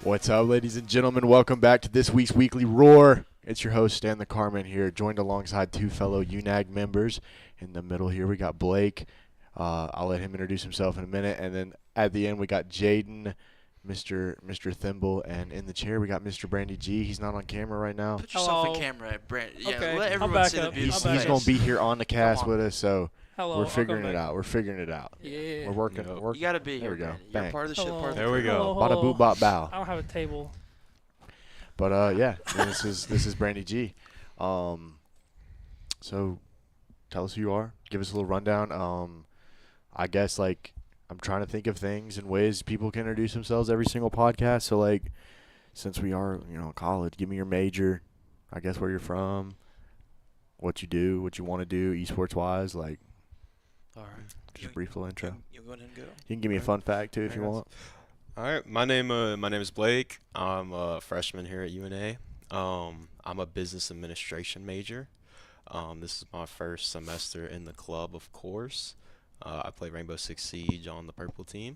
What's up, ladies and gentlemen? Welcome back to this week's Weekly Roar. It's your host, Stan the Carman here, joined alongside two fellow UNAG members. In the middle here, we got Blake. I'll let him introduce himself in a minute. And then at the end, we got Jaden, Mr. Thimble. And in the chair, we got Mr. Brandy G. He's not on camera right now. Put yourself in camera, Brand. Yeah, Okay, let I'll everyone back see the up. beautiful He's face. going to be here on the cast with us, so Hello, we're I'll figuring come it back. out. We're figuring it out. Yeah. We're working. Yep. working. You gotta be There here, we go. Brandon. You're Bang. part of the ship. Hello. Part of There the we crew. go. Hello, Bada boop bop bow. I don't have a table. But yeah, this is Brandy G. So tell us who you are. Give us a little rundown. I guess like I'm trying to think of things and ways people can introduce themselves every single podcast. So like since we are, college, give me your major, I guess where you're from, what you do, what you want to do, esports wise, like All right. just a brief little intro. You go ahead and go. You can give me a fun fact too if you want. All right, my name is Blake. I'm a freshman here at UNA. I'm a business administration major. This is my first semester in the club, of course. I play Rainbow Six Siege on the purple team,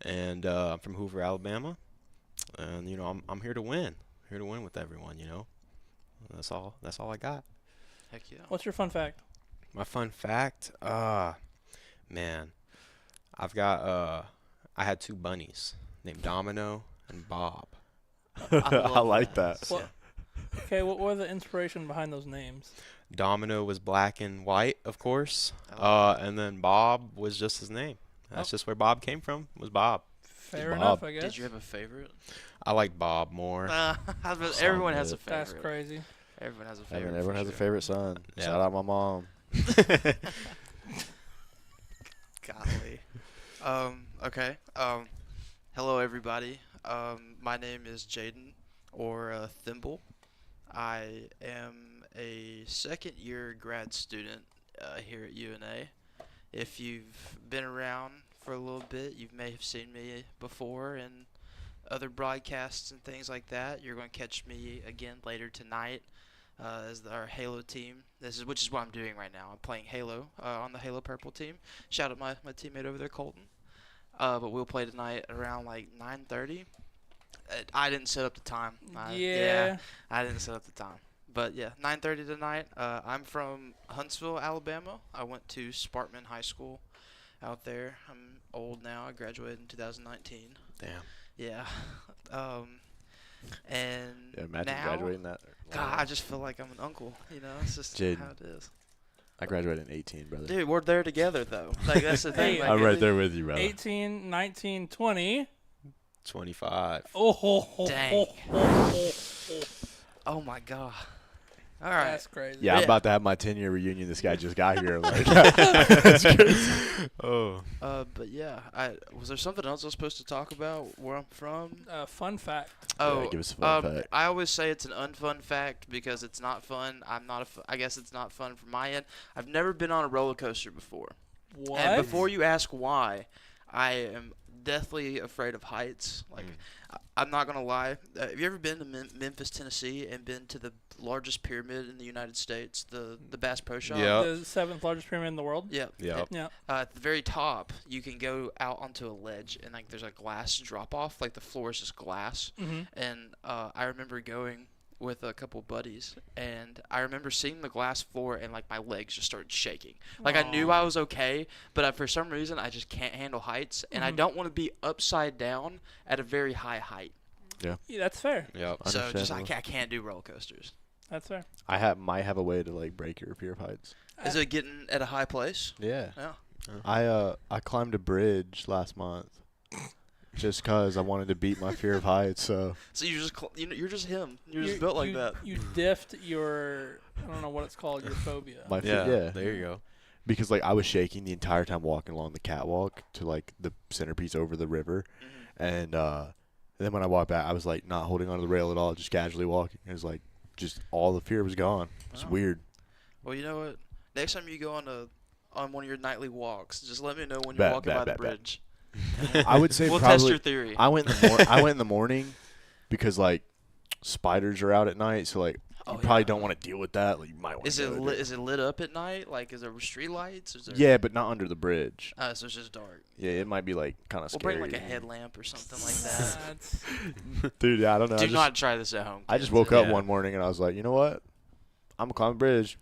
and I'm from Hoover, Alabama. And I'm here to win. Here to win with everyone. That's all I got. Heck yeah. What's your fun fact? My fun fact, man, I had two bunnies named Domino and Bob. I like that. What? Okay, what was the inspiration behind those names? Domino was black and white, of course, and then Bob was just his name. That's just where Bob came from, was Bob. Fair Bob. enough, I guess. Did you have a favorite? I like Bob more. Everyone has a favorite. That's crazy. Everyone has a I favorite. mean, everyone for has a sure. favorite son. Yeah. Shout out my mom. Golly. Okay. Hello, everybody. My name is Jaden, or Thimble. I am a second-year grad student here at UNA. If you've been around for a little bit, you may have seen me before in other broadcasts and things like that. You're going to catch me again later tonight as our Halo team. Which is what I'm doing right now. I'm playing Halo on the Halo Purple team. Shout out my teammate over there, Colton. But we'll play tonight around like 9:30. I didn't set up the time. Yeah. I didn't set up the time. But yeah, 9:30 tonight. I'm from Huntsville, Alabama. I went to Sparkman High School out there. I'm old now. I graduated in 2019. Damn. Yeah. And Yeah, imagine now, graduating that. God, I just feel like I'm an uncle. It's just Jaden. how it is. I graduated in 18, brother. Dude, we're there together though. Like that's the thing. Hey, like, I'm right there with you, brother. 18, 19, 20. 25. Oh, ho, ho, Dang. ho, ho, ho. Oh my God. All right. That's crazy. Yeah, I'm Yeah. about to have my 10-year reunion. This guy just got here. Like, that's crazy. Oh. But yeah, was there something else I was supposed to talk about where I'm from? Fun fact. Oh, give us a fun fact. I always say it's an unfun fact because it's not fun. I guess it's not fun from my end. I've never been on a roller coaster before. What? And before you ask why, I am deathly afraid of heights. Like, I'm not gonna lie. Have you ever been to Memphis, Tennessee, and been to the largest pyramid in the United States, the Bass Pro Shop? Yeah. The seventh largest pyramid in the world? Yep. Yep. Yeah. At the very top, you can go out onto a ledge, and like there's a glass drop off. Like the floor is just glass. Mm-hmm. And I remember going with a couple buddies, and I remember seeing the glass floor, and like my legs just started shaking. Like I knew I was okay, but for some reason I just can't handle heights, and I don't want to be upside down at a very high height. Yeah, that's fair. Yep. So just Understandable. I can't do roller coasters. That's fair. I might have a way to like break your fear of heights. Is it getting at a high place? Yeah. Yeah. I climbed a bridge last month, just cause I wanted to beat my fear of heights. So you just you're just him. You're just built like that. You diffed your, I don't know what it's called, your phobia. my fear, yeah. There you go. Because like I was shaking the entire time walking along the catwalk to like the centerpiece over the river, and then when I walked back, I was like not holding onto the rail at all, just casually walking. It was like just all the fear was gone. It's weird. Well, you know what? Next time you go on one of your nightly walks, just let me know when you're walking by the bridge. I would say We'll probably. test your theory. I went in the morning because like spiders are out at night, so like Oh, probably yeah. don't want to deal with that. Like, you might want Is to it go lit? there. Is it lit up at night? Like, is there street lights? Is there? Yeah, but not under the bridge. So it's just dark. Yeah, it might be like kind of We'll scary. bring like a headlamp or something like that. That's, Dude, yeah, I don't know. Do I just, not try this at home. I just kids. woke up Yeah. one morning and I was like, you know what? I'm gonna climb the bridge,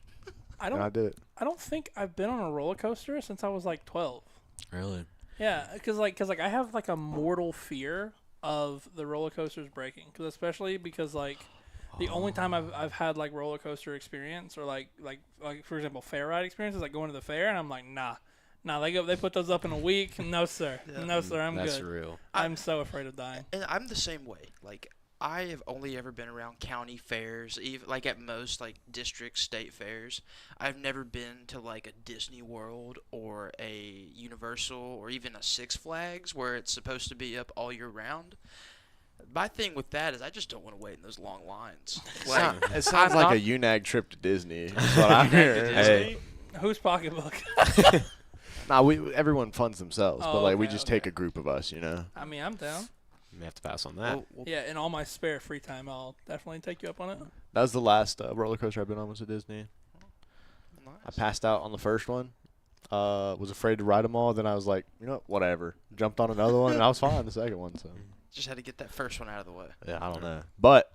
I and I don't. did it. I don't think I've been on a roller coaster since I was like 12. Really? Yeah, because I have like a mortal fear of the roller coasters breaking. Because especially because like the only time I've had like roller coaster experience or like for example fair ride experience is like going to the fair, and I'm like nah, they put those up in a week. No sir, Yeah. no sir, I'm That's good. real. I'm so afraid of dying. And I'm the same way. Like, I have only ever been around county fairs, even like at most like district state fairs. I've never been to like a Disney World or a Universal or even a Six Flags where it's supposed to be up all year round. My thing with that is I just don't want to wait in those long lines. Like, It sounds I'm like not- a UNAG trip to Disney. Is what I'm hearing. Hey. Whose pocketbook? Nah, everyone funds themselves, but Oh, like we okay, just okay. take a group of us, you know. I mean, I'm down. You may have to pass on that. we'll- Yeah, in all my spare free time, I'll definitely take you up on it. That was the last roller coaster I've been on was at Disney. I nice. passed out on the first one. Was afraid to ride them all. Then I was like, you know what, whatever. Jumped on another one and I was fine the second one. So Just had to get that first one out of the way. yeah, I don't know. But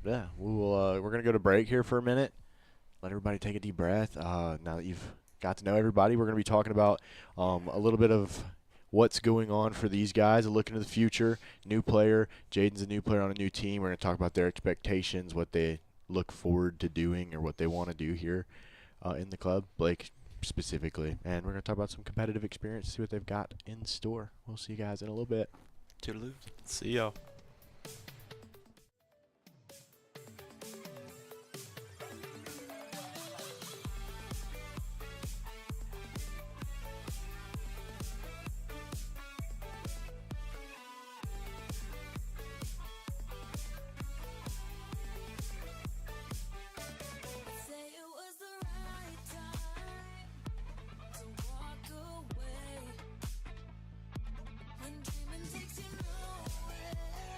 yeah, we're gonna go to break here for a minute. Let everybody take a deep breath. Now that you've got to know everybody, we're gonna be talking about a little bit of what's going on for these guys, a look into the future. New player, Jaden's a new player on a new team. We're gonna talk about their expectations, what they look forward to doing, or what they want to do here in the club. Blake specifically, and we're gonna talk about some competitive experience, see what they've got in store. We'll see you guys in a little bit. Toodaloo. See y'all. Say it was the right time to walk away. When dreaming takes you nowhere,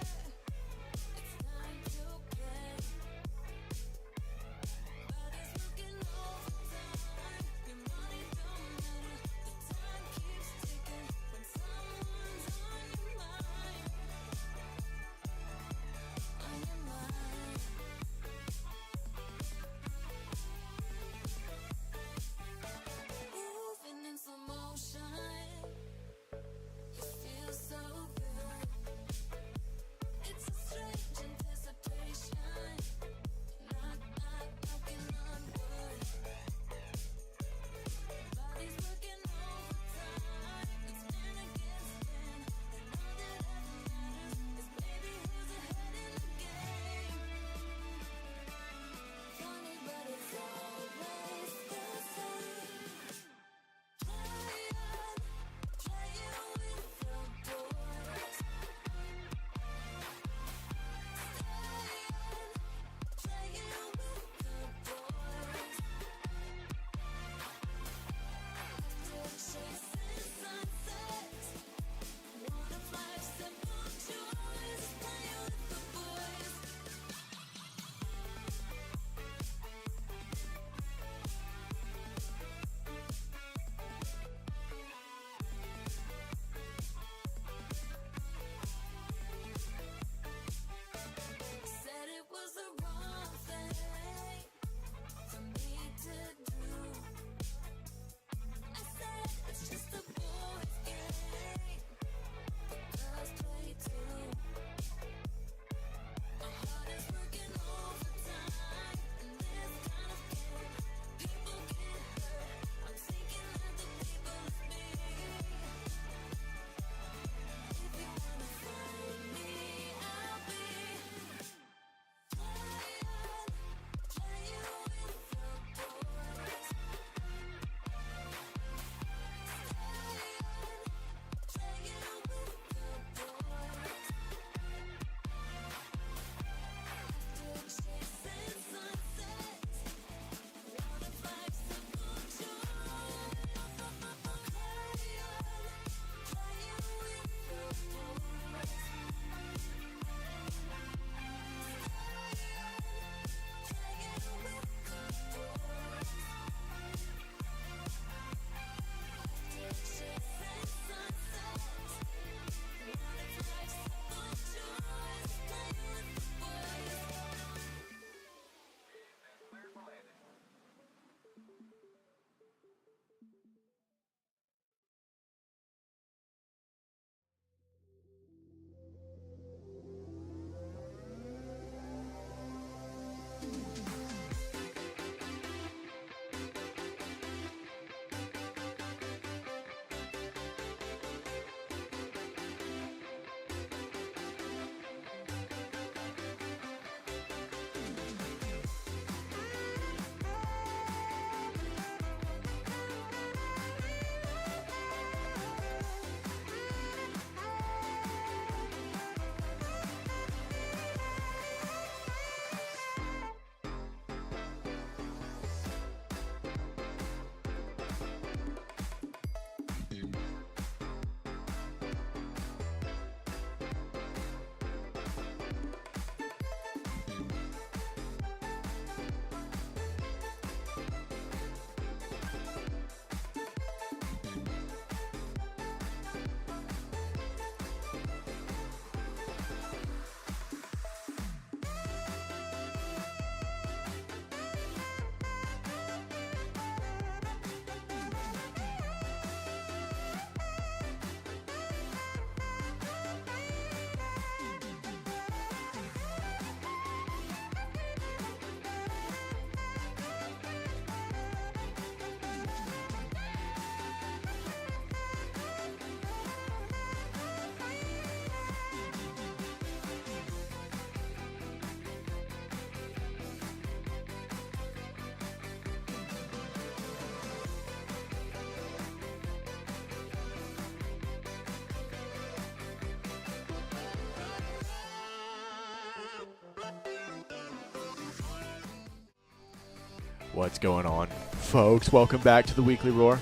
What's going on, folks? Welcome back to the Weekly Roar.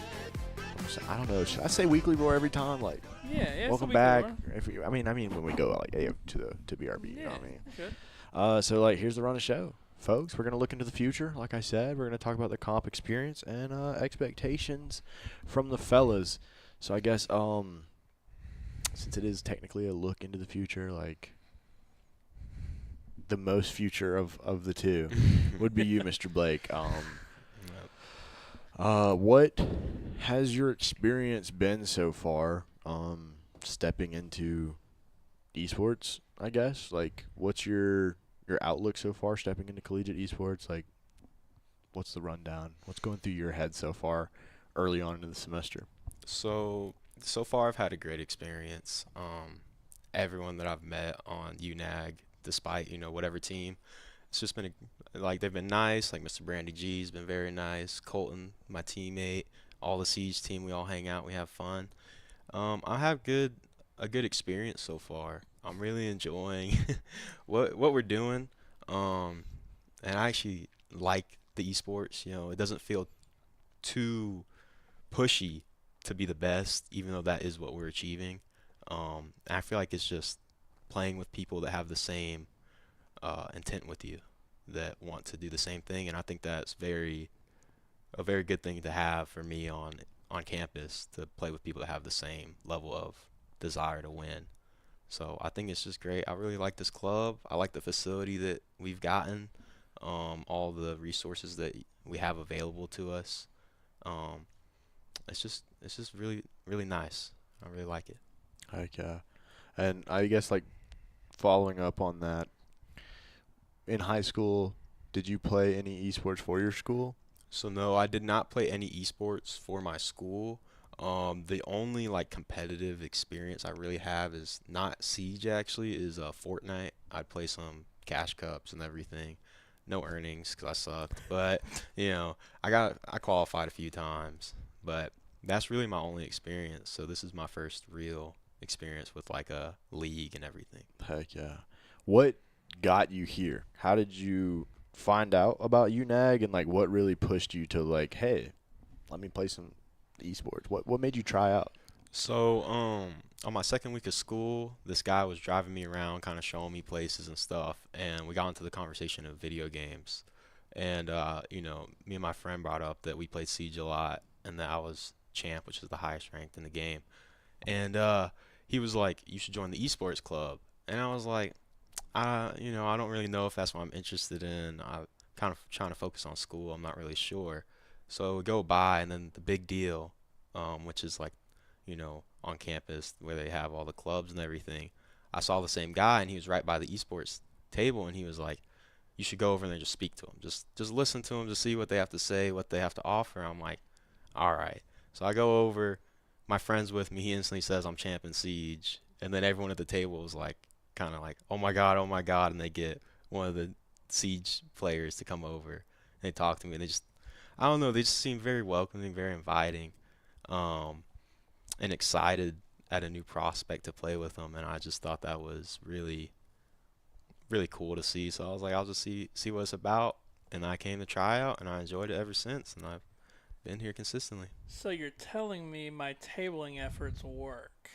I don't know. Should I say Weekly Roar every time? Like, Yeah, it's welcome a weekly back. roar. I mean when we go like to BRB. You know what I mean? Good. So like, here's the run of the show, folks. We're gonna look into the future. Like I said, we're gonna talk about the comp experience and expectations from the fellas. So I guess since it is technically a look into the future, like the most future of the two would be you, Mr. Blake. What has your experience been so far? Stepping into esports, I guess. Like, what's your outlook so far? Stepping into collegiate esports, like, what's the rundown? What's going through your head so far, early on into the semester? So far I've had a great experience. Everyone that I've met on UNAG, despite whatever team, it's just been like they've been nice. Like Mr. Brandy G's been very nice. Colton, my teammate, all the Siege team, we all hang out, we have fun. I have a good experience so far. I'm really enjoying what we're doing. And I actually like the esports. It doesn't feel too pushy to be the best, even though that is what we're achieving. I feel like it's just playing with people that have the same intent with you, that want to do the same thing, and I think that's a very good thing to have for me on campus, to play with people that have the same level of desire to win. So I think it's just great. I really like this club. I like the facility that we've gotten, all the resources that we have available to us. It's just really really nice. I really like it. Like, and I guess like following up on that, in high school, did you play any esports for your school? So no, I did not play any esports for my school. The only like competitive experience I really have is not Siege, actually, is Fortnite. I'd play some cash cups and everything. No earnings because I sucked, but I qualified a few times, but that's really my only experience. So this is my first real experience with like a league and everything. Heck yeah. What got you here? How did you find out about UNAG, and like what really pushed you to like, hey, let me play some esports? What made you try out? So on my second week of school, this guy was driving me around, kind of showing me places and stuff, and we got into the conversation of video games. And me and my friend brought up that we played Siege a lot, and that I was champ, which is the highest ranked in the game. And he was like, "You should join the esports club." And I was like, I don't really know if that's what I'm interested in. I'm kind of trying to focus on school. I'm not really sure. So we go by, and then the big deal, which is like, on campus where they have all the clubs and everything. I saw the same guy, and he was right by the esports table, and he was like, "You should go over there and just speak to them. Just listen to them, to see what they have to say, what they have to offer." I'm like, all right. So I go over. My friend's with me. He instantly says I'm champ in Siege, and then everyone at the table was like, kind of like, oh my god, and they get one of the Siege players to come over, and they talk to me, and I don't know, they just seem very welcoming, very inviting, and excited at a new prospect to play with them, and I just thought that was really, really cool to see. So I was like, I'll just see what it's about, and I came to try out, and I enjoyed it ever since, and I've been here consistently. So you're telling me my tabling efforts work?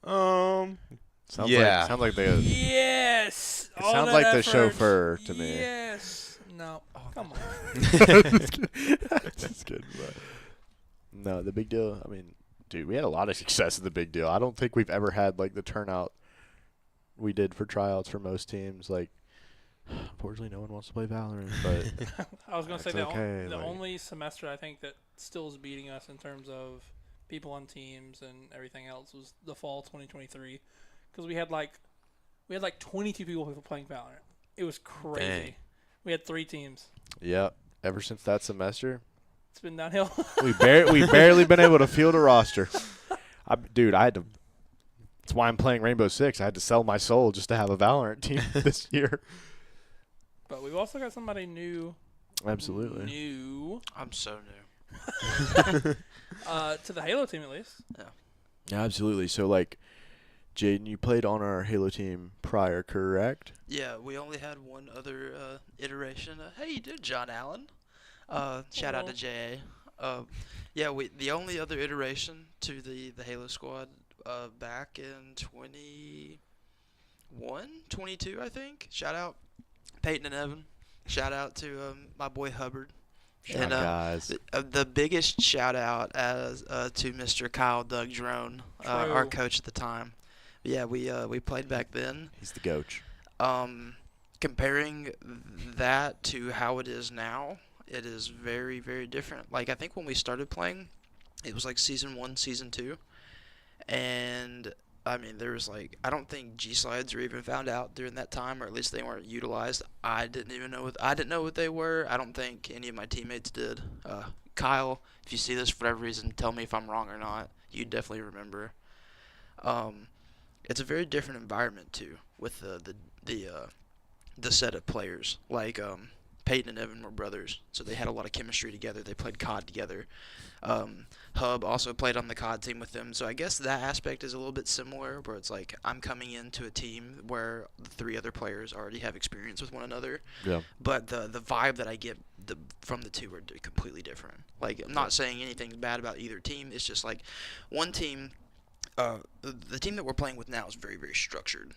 Yeah. Sounds like the Yes. It All sounds that like the effort. chauffeur to me. Yes. No. Come on. Just kidding, but no, the big deal. I mean, dude, we had a lot of success at the big deal. I don't think we've ever had like the turnout we did for tryouts for most teams. Like, unfortunately, no one wants to play Valorant, but I was gonna say That's the, okay, the like- only semester I think that still is beating us in terms of people on teams and everything else was the fall 2023, because we had like 22 people playing Valorant. It was crazy. Dang. We had 3 teams. yeah. Ever since that semester, It's been downhill. we barely been able to field a roster. Dude, I had to. That's why I'm playing Rainbow Six. I had to sell my soul just to have a Valorant team this year. But we've also got somebody new. Absolutely. New. I'm so new. To the Halo team at least. Yeah, absolutely. So, like, Jaden, you played on our Halo team prior, correct? Yeah, we only had one other iteration. How you doing, John Allen? Shout out to Hello. JA. Yeah, we the only other iteration to the Halo squad back in 22, I think. Shout out Peyton and Evan. Shout out to my boy Hubbard. My And guys. the biggest shout out as to Mr. Kyle Doug Drone, our True. coach at the time. Yeah, we played back then. He's the coach. Um, Comparing that to how it is now, it is very, very different. Like, I think when we started playing, it was like season one, season two, and I mean, there was like, I don't think G slides were even found out during that time, or at least they weren't utilized. I didn't know what they were. I don't think any of my teammates did. Kyle, if you see this for whatever reason, tell me if I'm wrong or not. You definitely remember. Um, it's a very different environment too, with the set of players. Like Peyton and Evan were brothers, so they had a lot of chemistry together. They played COD together. Hub also played on the COD team with them, so I guess that aspect is a little bit similar, where it's like I'm coming into a team where the three other players already have experience with one another, Yeah. but the vibe that I get from the two are completely different. Like, I'm not saying anything bad about either team. It's just like one team, the team that we're playing with now is very, very structured.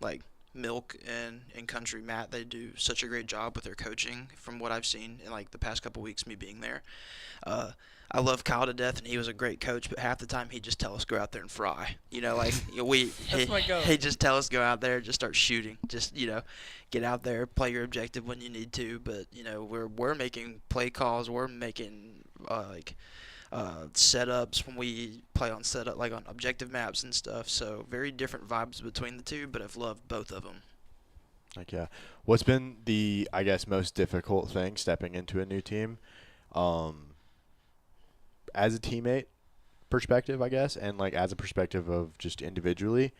Like Milk and Country Matt, they do such a great job with their coaching from what I've seen in like the past couple weeks me being there. Uh, I love Kyle to death, and he was a great coach. But half the time, he'd just tell us go out there and fry. You know, like That's my goal. he just tell us go out there, just start shooting. Just get out there, play your objective when you need to. But we're making play calls, we're making setups when we play on setup, like on objective maps and stuff. So very different vibes between the two, but I've loved both of them. Like, yeah. What's been the, I guess, most difficult thing stepping into a new team? As a teammate perspective, I guess, and like as a perspective of just individually,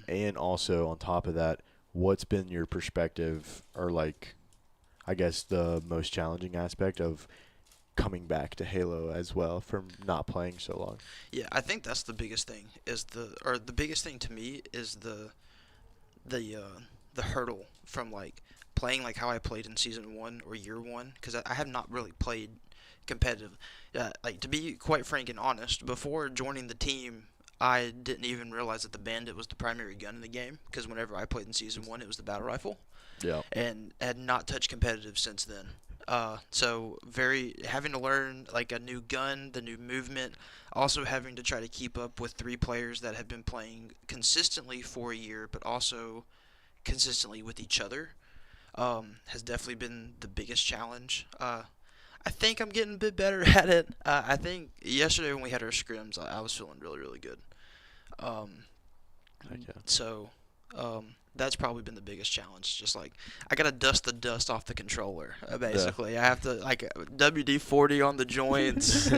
and also on top of that, what's been your perspective, or like, I guess the most challenging aspect of coming back to Halo as well from not playing so long? Yeah, I think that's the biggest thing. The biggest thing to me is the the hurdle from like playing like how I played in season one or year one, because I have not really played competitive. Like, to be quite frank and honest, before joining the team, I didn't even realize that the Bandit was the primary gun in the game, because whenever I played in season one, it was the battle rifle, Yeah. and had not touched competitive since then. So very having to learn like a new gun, the new movement, also having to try to keep up with three players that have been playing consistently for a year, but also consistently with each other, has definitely been the biggest challenge. I think I'm getting a bit better at it. I think yesterday when we had our scrims, I was feeling really, really good. Um, Heck yeah. so that's probably been the biggest challenge. Just like I gotta dust the dust off the controller. Basically, I have to like WD-40 on the joints.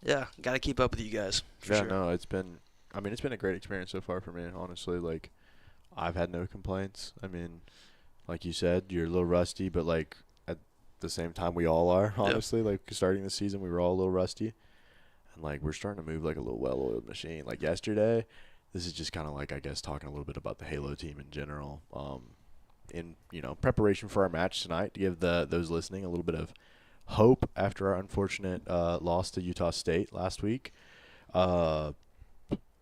Yeah, gotta keep up with you guys for Yeah, sure. no, it's been a great experience so far for me, honestly. Like, I've had no complaints. I mean, like you said, you're a little rusty, but like at the same time we all are, honestly. Like, starting the season we were all a little rusty. And like we're starting to move like a little well-oiled machine. Like yesterday, this is just kind of like, I guess, talking a little bit about the Halo team in general. In preparation for our match tonight, to give those listening a little bit of hope after our unfortunate loss to Utah State last week.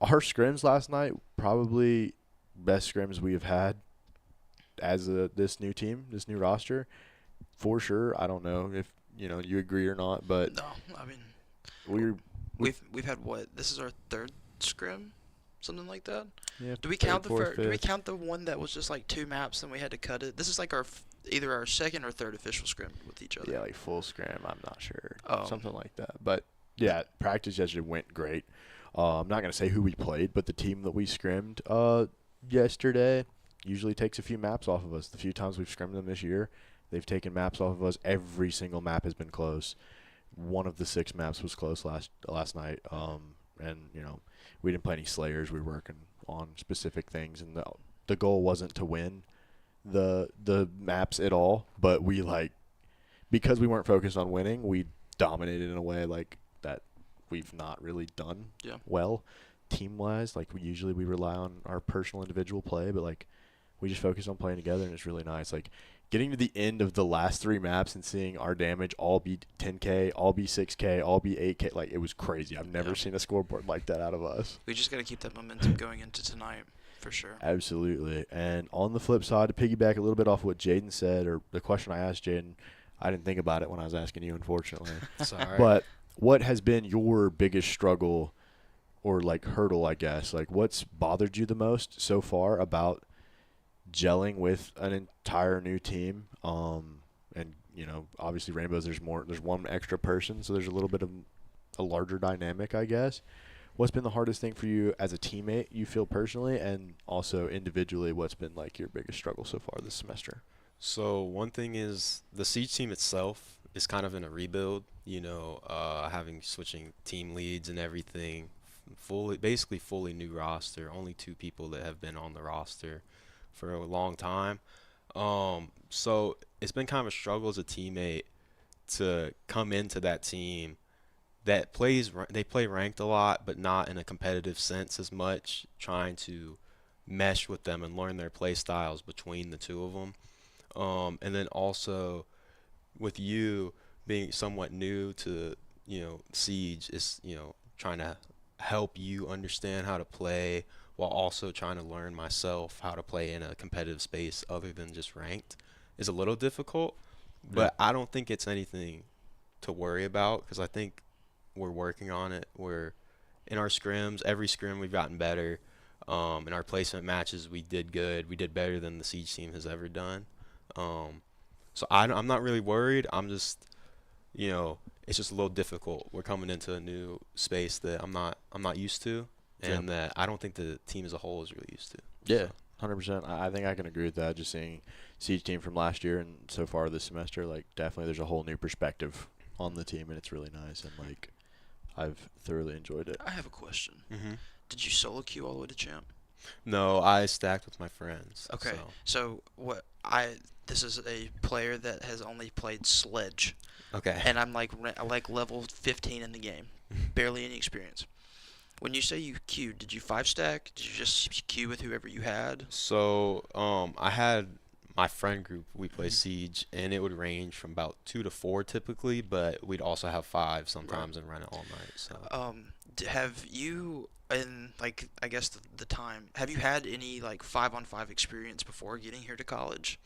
Our scrims last night, probably best scrims we have had as this new team, this new roster, for sure. I don't know if you agree or not, but No, I mean we we've had what? This is our third scrim, something like that. yeah. Do we third, count the fourth, Do we fifth. count the one that was just like two maps and we had to cut it? This is like either our second or third official scrim with each other. Yeah, like full scrim. I'm not sure, Oh. something like that. But yeah, practice yesterday went great. I'm not gonna say who we played, but the team that we scrimmed yesterday usually takes a few maps off of us. The few times we've scrimmed them this year, they've taken maps off of us. Every single map has been close. One of the 6 maps was close last night. And we didn't play any Slayers. We were working on specific things, and the goal wasn't to win the maps at all, but we because we weren't focused on winning, we dominated in a way like that we've not really done well team wise. Like we rely on our personal individual play, but like we just focus on playing together, and it's really nice. Like getting to the end of the last 3 maps and seeing our damage all be 10K, all be 6K, all be 8K, like it was crazy. I've never Yeah. seen a scoreboard like that out of us. We just got to keep that momentum going into tonight, for sure. Absolutely. And on the flip side, to piggyback a little bit off what Jaden said, or the question I asked Jaden, I didn't think about it when I was asking you, unfortunately. Sorry. But what has been your biggest struggle or like hurdle, I guess? Like what's bothered you the most so far about gelling with an entire new team? And you know, obviously Rainbows, there's one extra person, so there's a little bit of a larger dynamic, I guess. What's been the hardest thing for you as a teammate, you feel personally, and also individually, what's been like your biggest struggle so far this semester? So one thing is the Siege team itself is kind of in a rebuild, having switching team leads and everything, basically fully new roster, only 2 people that have been on the roster for a long time. So it's been kind of a struggle as a teammate to come into that team that they play ranked a lot, but not in a competitive sense as much, trying to mesh with them and learn their play styles between the 2 of them. And then also with you being somewhat new to, Siege is, trying to help you understand how to play while also trying to learn myself how to play in a competitive space other than just ranked is a little difficult. But I don't think it's anything to worry about because I think we're working on it. We're in our scrims, every scrim we've gotten better. In our placement matches, we did good. We did better than the Siege team has ever done. So I'm not really worried. I'm just, it's just a little difficult. We're coming into a new space that I'm not used to, and that I don't think the team as a whole is really used to. Yeah, 100%. I think I can agree with that. Just seeing Siege team from last year and so far this semester, like definitely there's a whole new perspective on the team, and it's really nice. And like I've thoroughly enjoyed it. I have a question. Mm-hmm. Did you solo queue all the way to champ? No, I stacked with my friends. Okay. So. So this is a player that has only played Sledge, Okay. and I'm like level 15 in the game, barely any experience. When you say you queued, did you 5-stack? Did you just queue with whoever you had? So, I had my friend group. We play Siege, and it would range from about 2 to 4 typically, but we'd also have 5 sometimes and run it all night. So. Have you, in like I guess the time, have you had any like 5-on-5 experience before getting here to college?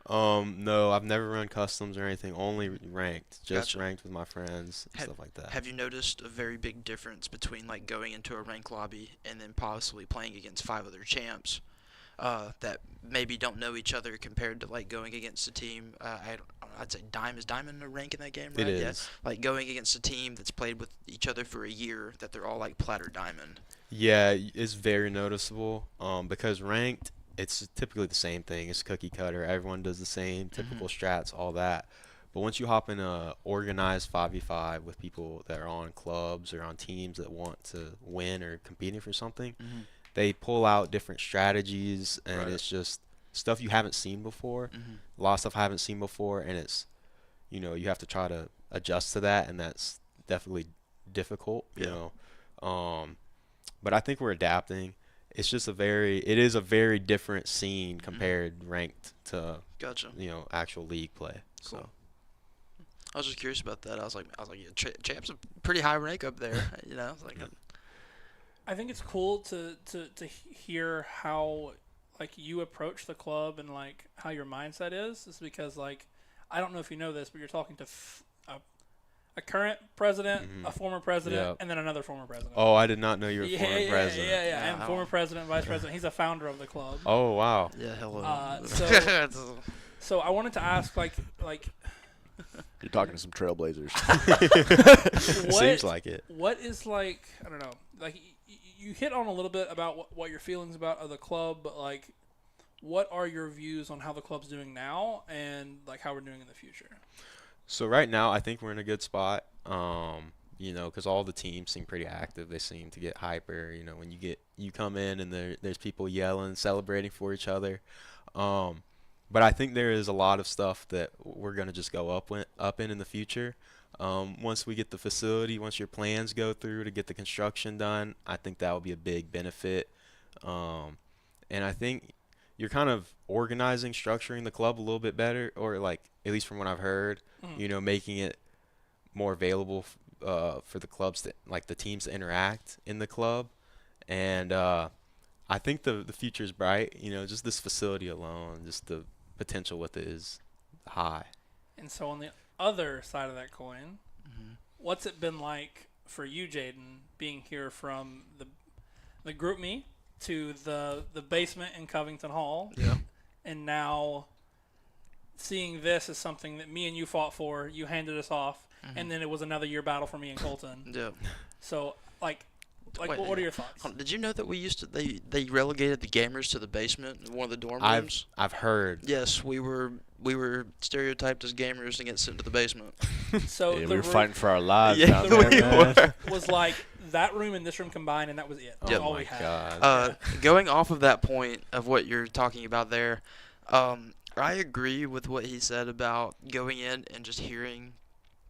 No, I've never run customs or anything. Only ranked, just Gotcha. ranked with my friends and stuff like that. Have you noticed a very big difference between like going into a rank lobby and then possibly playing against 5 other champs that maybe don't know each other compared to like going against a team? I'd say is Diamond a rank in that game, right? It Yeah. is. Like going against a team that's played with each other for a year that they're all like Platter Diamond. Yeah, it's very noticeable. Because ranked, it's typically the same thing. It's cookie cutter. Everyone does the same typical strats, all that. But once you hop in a organized 5v5 with people that are on clubs or on teams that want to win or competing for something, they pull out different strategies, and Right. it's just stuff you haven't seen before. A lot of stuff I haven't seen before, and it's, you have to try to adjust to that, and that's definitely difficult, But I think we're adapting. It's just it is a very different scene compared ranked to, Gotcha. actual league play. Cool. So. I was just curious about that. I was like, yeah, Champ's a pretty high rank up there. It's like, I think it's cool to hear how like you approach the club and like how your mindset is because like I don't know if you know this, but you're talking to a current president, a former president, Yep. and then another former president. Oh, I did not know you were former yeah, president. Yeah, and Wow. former president, vice president. He's a founder of the club. Oh, wow. yeah, hello. So I wanted to ask like You're talking to some trailblazers. what Seems like it. what is like I don't know like you hit on a little bit about what your feelings about of the club, but like what are your views on how the club's doing now and like how we're doing in the future? So right now, I think we're in a good spot. Because all the teams seem pretty active. They seem to get hyper. When you come in and there's people yelling, celebrating for each other. But I think there is a lot of stuff that we're gonna just go up in the future. Once we get the facility, once your plans go through to get the construction done, I think that will be a big benefit. And I think, you're kind of organizing, structuring the club a little bit better, or like at least from what I've heard, making it more available for the clubs to like the teams to interact in the club, and I think the future is bright. Just this facility alone, just the potential with it is high. And so on the other side of that coin, Mm-hmm. what's it been like for you, Jaden, being here from the group me to the basement in Covington Hall, Yeah. and now seeing this as something that me and you fought for, you handed us off, and then it was another year battle for me and Colton. Yeah. So like Wait, what are your thoughts? Did you know that we used to they relegated the gamers to the basement in one of the dorm I've rooms? I've heard. Yes, we were stereotyped as gamers and get sent to the basement. So Yeah, the we were room fighting for our lives Yeah, down there, we man. were. was like that room and this room combined, and that was it. That was Oh all my we had. God. Going off of that point of what you're talking about there, I agree with what he said about going in and just hearing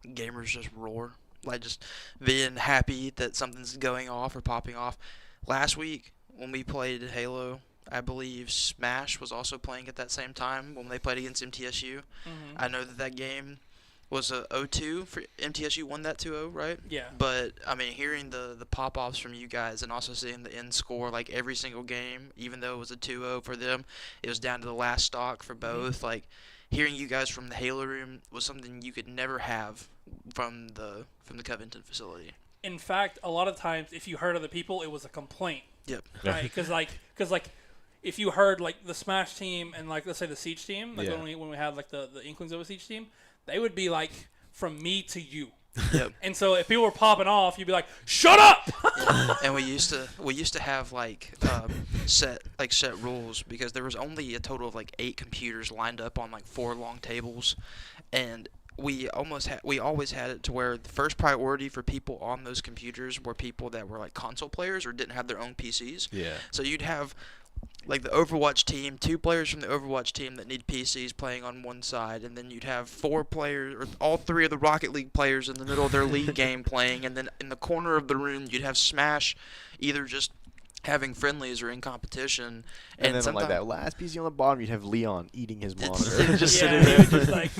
gamers just roar, like just being happy that something's going off or popping off. Last week when we played Halo, I believe Smash was also playing at that same time when they played against MTSU. I know that game was a 0-2 for MTSU, won that 2-0, right? Yeah. But I mean, hearing the pop-offs from you guys and also seeing the end score like every single game, even though it was a 2-0 for them, it was down to the last stock for both. Like hearing you guys from the Halo room was something you could never have from the Covington facility. In fact, a lot of times, if you heard other people, it was a complaint. Yep. Right? Because if you heard like the Smash team and like let's say the Siege team, like Yeah. when we had like the inklings of a Siege team, they would be like from me to you. Yep. And so if people were popping off, you'd be like, "Shut up!" And we used to have like set rules because there was only a total of like 8 computers lined up on like 4 long tables, and we always had it to where the first priority for people on those computers were people that were like console players or didn't have their own PCs. Yeah. So you'd have like the Overwatch team, 2 players from the Overwatch team that need PCs playing on one side, and then you'd have 4 players, or all 3 of the Rocket League players in the middle of their league game playing, and then in the corner of the room you'd have Smash either just having friendlies or in competition. And then on like sometime- that last PC on the bottom, you'd have Leon eating his monitor. just Yeah, sitting he there. was just like,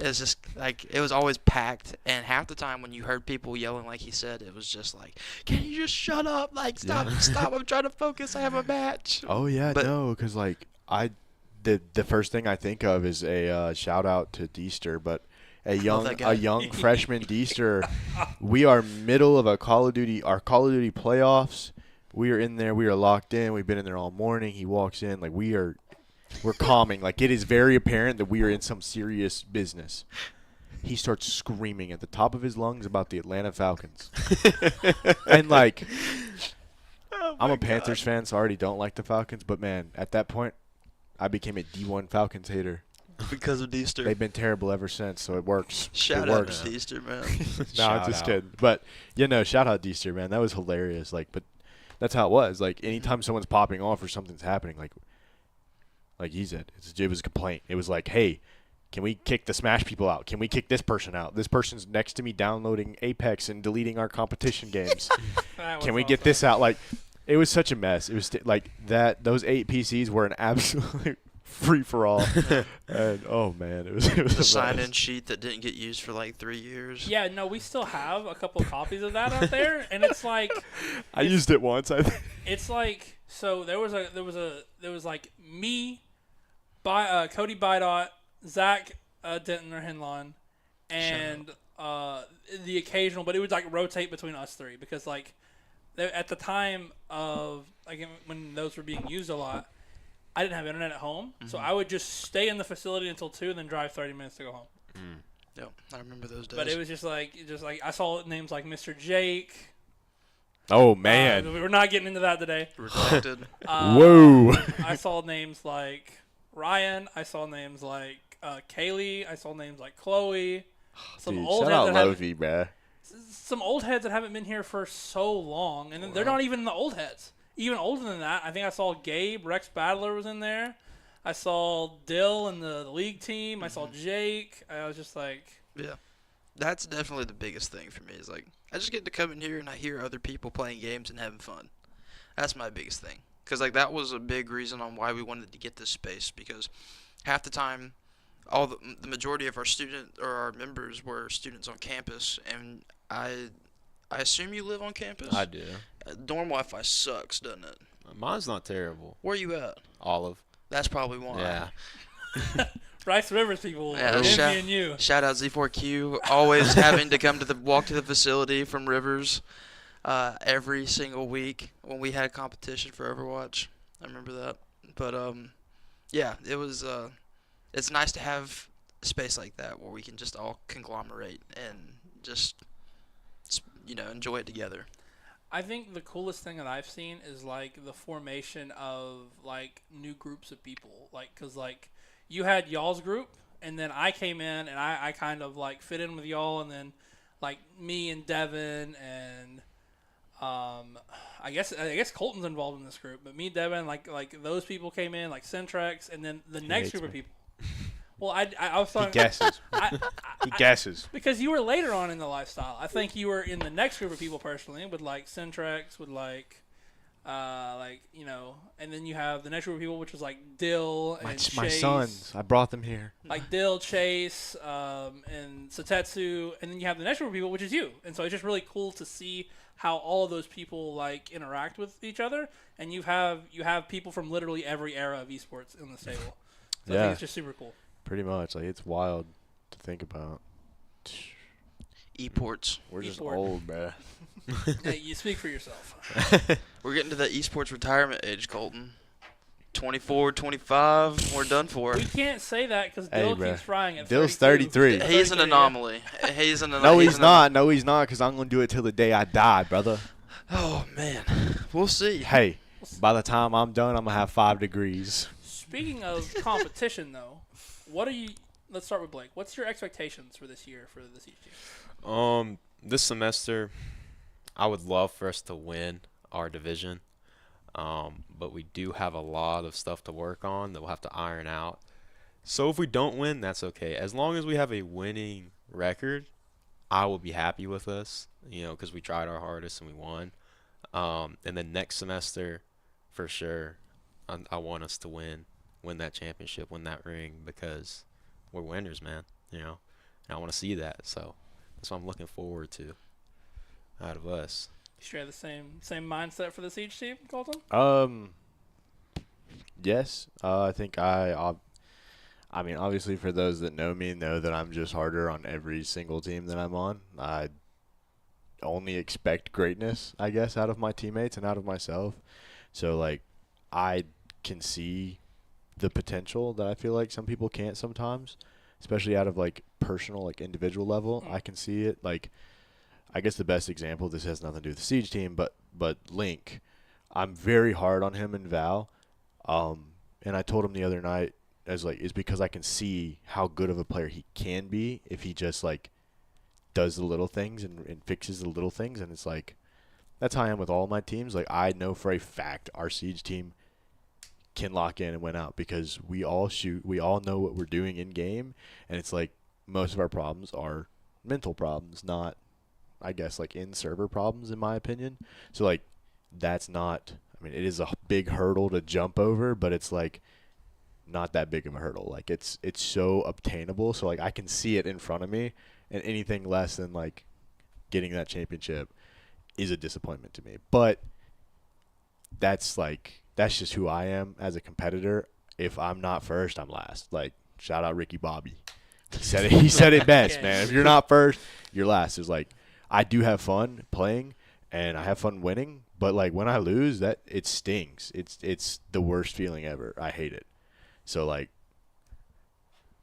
It's just like it was always packed, and half the time when you heard people yelling, like he said, it was just like, "Can you just shut up? Like stop, stop! I'm trying to focus. I have a match." Oh yeah, But- no, because like the first thing I think of is a shout out to Deester, but a that guy. young freshman Deester. We are middle of our Call of Duty playoffs. We are in there. We are locked in. We've been in there all morning. He walks in like we're calming. Like it is very apparent that we are in some serious business. He starts screaming at the top of his lungs about the Atlanta Falcons, and like. I'm a Panthers fan, so I already don't like the Falcons. But, man, at that point, I became a D1 Falcons hater. Because of Deester. They've been terrible ever since, so it works. Shout it out works. to Deester, man. No, I'm Shout just out. kidding. But, shout out Deester, man. That was hilarious. Like, but that's how it was. Like, anytime someone's popping off or something's happening, like he said, it was a complaint. It was like, hey, can we kick the Smash people out? Can we kick this person out? This person's next to me downloading Apex and deleting our competition games. that was Can we get awesome. this out? Like, it was such a mess. It was like that. Those 8 PCs were an absolute free for all. And oh man, it was The a mess. sign-in sheet that didn't get used for like 3 years. Yeah, no, we still have a couple of copies of that out there, and it's like I used it once. I think. it's like so there was like me, Cody Bydot, Zach Denton or Hinlon, and the occasional, but it would like rotate between us 3 because like at the time of like when those were being used a lot, I didn't have internet at home, so I would just stay in the facility until 2 and then drive 30 minutes to go home. Yep, I remember those days. But it was just like I saw names like Mr. Jake. Oh man. We're not getting into that today. Redacted. Whoa. I saw names like Ryan. I saw names like Kaylee. I saw names like Chloe. Some Dude, old shout heads out that haven't, Lovey, bruh. some old heads that haven't been here for so long, and then they're not even the old heads. Even older than that, I think I saw Gabe. Rex Battler was in there. I saw Dill in the league team. I saw Jake. I was just like, Yeah, that's definitely the biggest thing for me. Is like I just get to come in here and I hear other people playing games and having fun. That's my biggest thing. because like that was a big reason on why we wanted to get this space, because half the time, the majority of our student or our members were students on campus, and I assume you live on campus. I do. Dorm Wi-Fi sucks, doesn't it? Mine's not terrible. Where you at? Olive. That's probably why. Yeah. Rice Rivers people, Yeah, envying you. Shout out Z4Q, always having to come to walk to the facility from Rivers, every single week when we had a competition for Overwatch. I remember that. But yeah, it was. It's nice to have a space like that where we can just all conglomerate and just, enjoy it together. I think the coolest thing that I've seen is like the formation of like new groups of people. Like, cause like you had y'all's group, and then I came in and I kind of like fit in with y'all, and then like me and Devin and I guess Colton's involved in this group, but me, Devin, like those people came in, like Centrex, and then the next group of people. Well, I was He talking. guesses. He guesses. Because you were later on in the lifestyle. I think you were in the next group of people personally with like Centrex, with like and then you have the next group of people, which was like Dill and Chase. My sons. I brought them here. Like Dill, Chase, and Satetsu, and then you have the next group of people, which is you. And so it's just really cool to see how all of those people like interact with each other, and you have people from literally every era of esports in this table. So I Yeah. think it's just super cool. Pretty much. Like, it's wild to think about. Esports. We're just Esport. old, bruh. Hey, you speak for yourself. We're getting to the esports retirement age, Colton. 24, 25, we're done for. We can't say that because Hey, Dill bruh. keeps frying at Dill's 32. 33. He's an 33, yeah. anomaly. No, he's not. No, he's not, because I'm going to do it till the day I die, brother. Oh, man. We'll see. Hey, by the time I'm done, I'm going to have 5 degrees. Speaking of competition, though, let's start with Blake. What's your expectations for this year for the Siege team? This semester, I would love for us to win our division. But we do have a lot of stuff to work on that we'll have to iron out. So if we don't win, that's okay. As long as we have a winning record, I will be happy with us, because we tried our hardest and we won. And then next semester, for sure, I want us to win that championship, win that ring, because we're winners, man, and I want to see that. So that's what I'm looking forward to out of us. You share the same mindset for the Siege team, Colton? Yes. I think I mean, obviously, for those that know me, know that I'm just harder on every single team that I'm on. I only expect greatness, I guess, out of my teammates and out of myself. So, like, I can see the potential that I feel like some people can't sometimes, especially out of, like, personal, like, individual level. I can see it. Like, I guess the best example, this has nothing to do with the Siege team, but Link, I'm very hard on him and Val. And I told him the other night, is because I can see how good of a player he can be if he just, like, does the little things and fixes the little things. And it's like, that's how I am with all my teams. Like, I know for a fact our Siege team can lock in and win out because we all shoot. We all know what we're doing in game. And it's like most of our problems are mental problems, not, I guess, like, in-server problems, in my opinion. So, like, that's not – I mean, it is a big hurdle to jump over, but it's, like, not that big of a hurdle. Like, it's so obtainable. So, like, I can see it in front of me, and anything less than, like, getting that championship is a disappointment to me. But that's just who I am as a competitor. If I'm not first, I'm last. Like, shout out Ricky Bobby. He said it best, Okay. man. If you're not first, you're last. It's like, I do have fun playing, and I have fun winning. But, like, when I lose, it stings. It's the worst feeling ever. I hate it. So, like,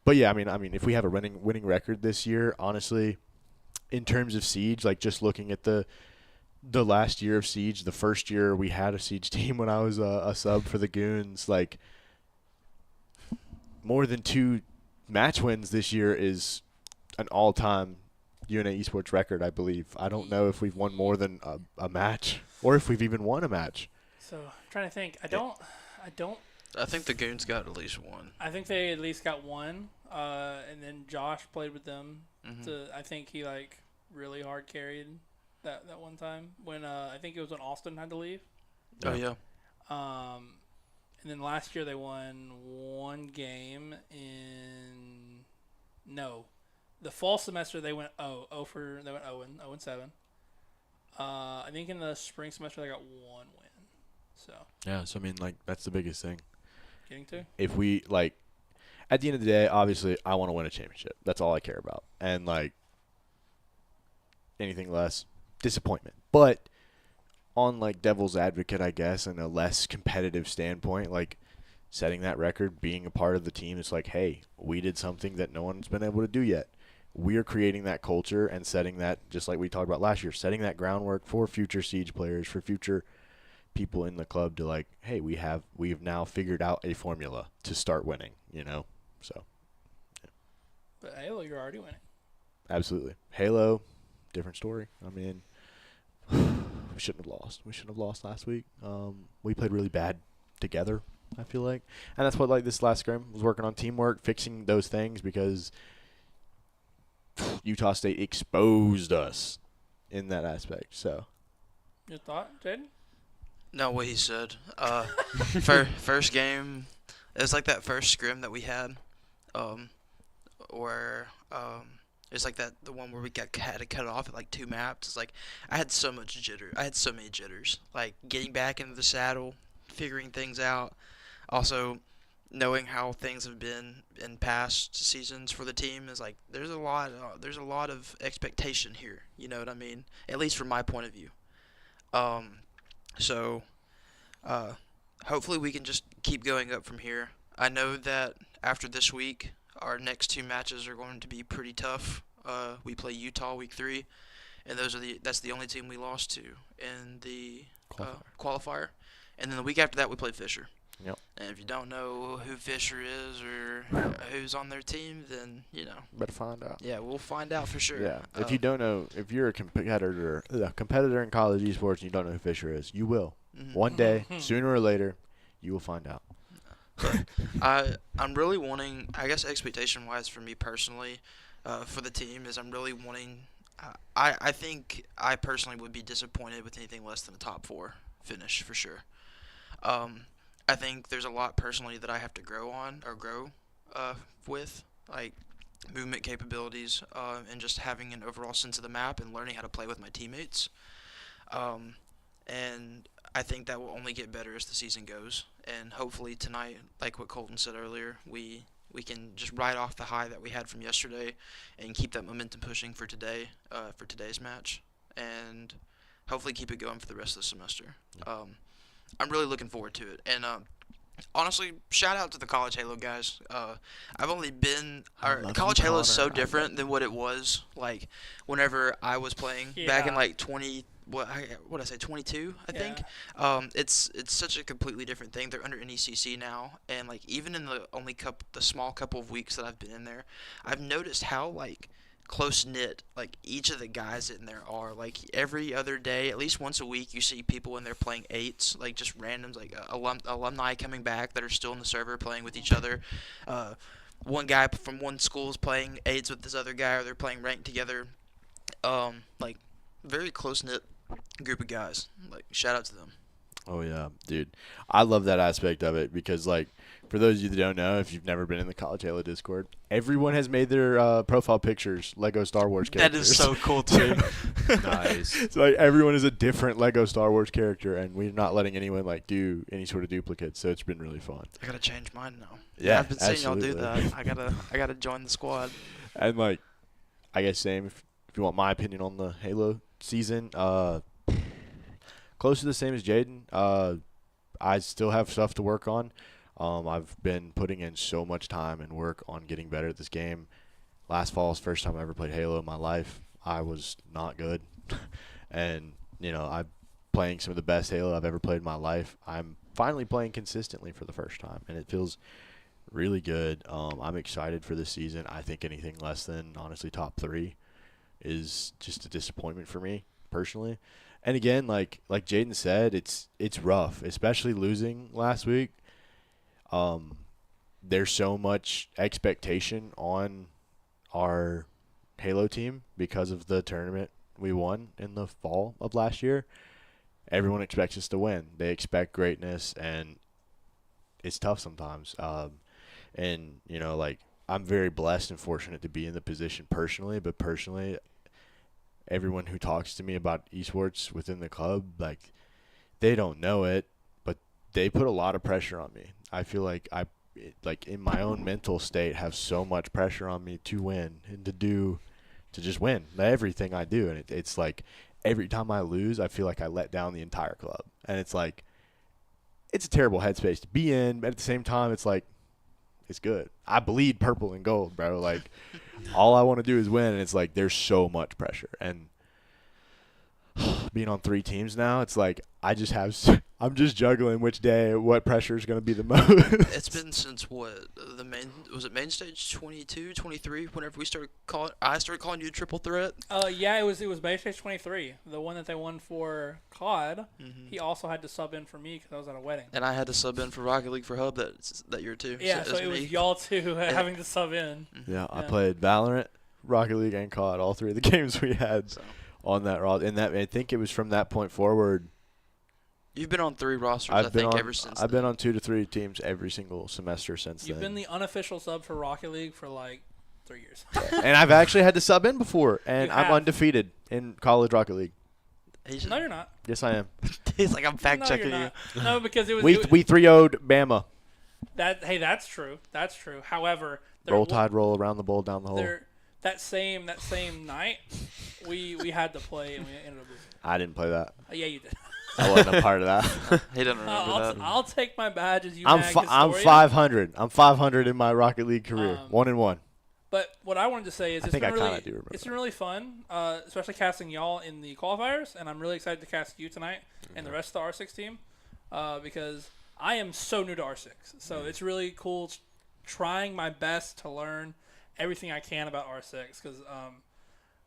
but yeah, I mean, if we have a winning record this year, honestly, in terms of Siege, like, just looking at the last year of Siege, the first year we had a Siege team when I was a sub for the Goons, like, more than 2 match wins this year is an all-time UNA esports record, I believe. I don't know if we've won more than a match or if we've even won a match. So I'm trying to think. I think the Goons got at least one. I think they at least got one. And then Josh played with them. I think he like really hard carried that one time when I think it was when Austin had to leave. Oh, yeah. And then last year they won one game the fall semester they went they went 0 and 7. I think in the spring semester they got one win. So Yeah, so I mean, like, that's the biggest thing. getting to If we, like, at the end of the day, obviously, I want to win a championship. That's all I care about. And, like, anything less, disappointment. But on, like, devil's advocate, I guess, and a less competitive standpoint, like, setting that record, being a part of the team, it's like, hey, we did something that no one's been able to do yet. We're creating that culture and setting that, just like we talked about last year, setting that groundwork for future Siege players, for future people in the club to, like, hey, we've now figured out a formula to start winning, you know? So, but Halo, you're already winning. absolutely. Halo, different story. I mean, we shouldn't have lost. We shouldn't have lost last week. We played really bad together, I feel like. And that's what, like, this last scrim was working on teamwork, fixing those things because Utah State exposed us in that aspect. So, Your thought, Jaden? No, what he said. First game, it was like that first scrim that we had, where it's like the one where we had to cut it off at like 2 maps. It's like I had so much jitter. I had so many jitters. Like getting back into the saddle, figuring things out. Also, knowing how things have been in past seasons for the team is like there's a lot of expectation here. You know what I mean? At least from my point of view. So, hopefully we can just keep going up from here. I know that after this week, our next 2 matches are going to be pretty tough. We play Utah week 3, and that's the only team we lost to in the qualifier. And then the week after that, we play Fisher. Yep. And if you don't know who Fisher is or who's on their team, then, you know. better find out. Yeah, we'll find out for sure. Yeah. If you don't know, if you're a competitor in college esports and you don't know who Fisher is, you will. Mhm. One day, sooner or later, you will find out. I'm really wanting, I guess expectation-wise for me personally, for the team is I'm really wanting. I think I personally would be disappointed with anything less than a top 4 finish for sure. I think there's a lot personally that I have to grow with, like movement capabilities, and just having an overall sense of the map and learning how to play with my teammates. And I think that will only get better as the season goes. And hopefully tonight, like what Colton said earlier, we can just ride off the high that we had from yesterday and keep that momentum pushing for today, for today's match, and hopefully keep it going for the rest of the semester. I'm really looking forward to it. And honestly, shout out to the College Halo guys. I've only been College Halo is so different than what it was like whenever I was playing back in like 22, I think. It's such a completely different thing. They're under NECC now, and like even in the small couple of weeks that I've been in there, I've noticed how like close knit like each of the guys in there are. Like every other day, at least once a week, you see people in there playing 8s, like just randoms, like alumni coming back that are still in the server playing with each other. One guy from one school is playing 8s with this other guy, or they're playing ranked together. Like very close knit group of guys. Like shout out to them. Oh yeah, dude. I love that aspect of it because, like, for those of you that don't know, if you've never been in the College Halo Discord, everyone has made their profile pictures Lego Star Wars characters. That is so cool too. Nice. So like everyone is a different Lego Star Wars character, and we're not letting anyone like do any sort of duplicates. So it's been really fun. I gotta change mine now. Yeah, I've been seeing y'all do absolutely. that. I gotta join the squad. And like, I guess same if you want my opinion on the Halo season, close to the same as Jaden. I still have stuff to work on. I've been putting in so much time and work on getting better at this game. Last fall was the first time I ever played Halo in my life. I was not good. And, you know, I'm playing some of the best Halo I've ever played in my life. I'm finally playing consistently for the first time, and it feels really good. I'm excited for this season. I think anything less than, honestly, top 3 is just a disappointment for me personally. And again, like Jaden said, it's rough, especially losing last week. There's so much expectation on our Halo team because of the tournament we won in the fall of last year. everyone expects us to win. They expect greatness, and it's tough sometimes. And like I'm very blessed and fortunate to be in the position personally. But personally, everyone who talks to me about esports within the club, like they don't know it, but they put a lot of pressure on me. I feel like like in my own mental state, have so much pressure on me to win and to just win everything I do. And it's like every time I lose, I feel like I let down the entire club. And it's like, it's a terrible headspace to be in, but at the same time, it's like, it's good. I bleed purple and gold, bro. Like, all I want to do is win, and it's like there's so much pressure. And being on 3 teams now, it's like I'm just juggling which day what pressure is going to be the most. It's been since what was it main stage 22, 23? Whenever I started calling you triple threat. Yeah, it was Base Stage 23, the one that they won for COD. Mm-hmm. He also had to sub in for me because I was at a wedding. And I had to sub in for Rocket League for Hub that year too. Yeah, so it was y'all two having to sub in. Yeah, I Yeah. played Valorant, Rocket League, and COD, all 3 of the games we had So on that roster. And I think it was from that point forward. you've been on 3 rosters, I think, ever since. I've been on 2 to 3 teams every single semester since You've then. been the unofficial sub for Rocket League for like 3 years. And I've actually had to sub in before, and You I'm have. undefeated in college Rocket League. No, you're not. Yes, I am. He's like, I'm fact No, checking you're you. not. No, because it was We 3-0'd Bama. that's true. That's true. However, Roll Tide, roll around the bowl, down the hole. that same night, we had to play and we ended up losing. I didn't play that. Yeah, you did. I wasn't a part of that. He doesn't remember that. I'll take my badge as you. I'm 500. I'm 500 in my Rocket League career. 1-1. But what I wanted to say is I it's think been I really, kinda do remember it's been really fun, especially casting y'all in the qualifiers, and I'm really excited to cast you tonight and the rest of the R6 team because I am so new to R6. So it's really cool trying my best to learn everything I can about R6 because